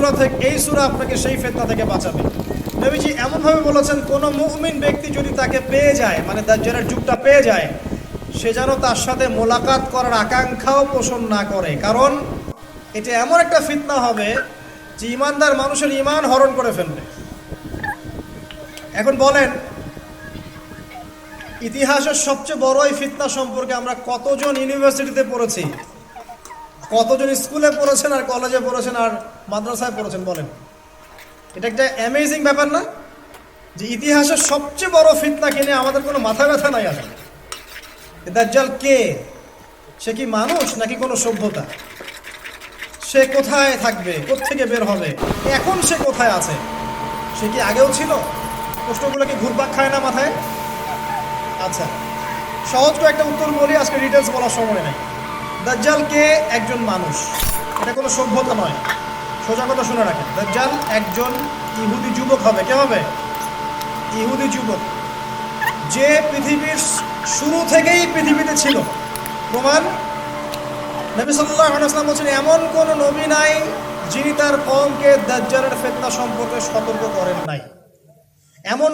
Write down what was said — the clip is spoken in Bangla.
সূরা আপনাকে সেই ফিতনা থেকে বাঁচাবে। নবীজি এমনভাবে বলেছেন, কোনো মুমিন ব্যক্তি যদি তাকে পেয়ে যায়, মানে দাজ্জালের যুগটা পেয়ে যায়, সে যেন তার সাথে মোলাকাত করার আকাঙ্ক্ষাও পোষণ না করে, কারণ এটা এমন একটা ফিতনা হবে যে ইমানদার মানুষের ইমান হরণ করে ফেলবে। এখন বলেন, ইতিহাসের সবচেয়ে বড় এই ফিতনা সম্পর্কে আমরা কতজন ইউনিভার্সিটিতে পড়েছি, কতজন স্কুলে পড়েছেন আর কলেজে পড়েছেন আর মাদ্রাসায় পড়েছেন? বলেন, এটা একটা অ্যামেজিং ব্যাপার না যে ইতিহাসের সবচেয়ে বড় ফিতনা কিনে আমাদের কোনো মাথা ব্যথা নাই আসলে। দাজ্জাল কে? সে কি মানুষ নাকি কোনো সভ্যতা? সে কোথায় থাকবে, কোত্থেকে বের হবে, এখন সে কোথায় আছে, সে কি আগেও ছিল? প্রশ্নগুলো কি ঘুরপাক খায় না মাথায়? আচ্ছা, সহজ করে একটা উত্তর বলি, আজকে ডিটেলস বলার সময় নেই। দাজ্জাল কে? একজন মানুষ, এটা কোনো সভ্যতা নয়। সোজা কথা শুনে রাখেন, দাজ্জাল একজন ইহুদি যুবক হবে। কে হবে? ইহুদি যুবক, যে পৃথিবীর শুরু থেকেই পৃথিবীতে ছিল। প্রমাণ, নবী সাল্লাল্লাহু আলাইহি ওয়াসাল্লাম বলেছেন, এমন কোন নবী নাই যিনি তার কওমকে দাজ্জালের ফিতনা সম্পর্কে সতর্ক করেন নাই। এমন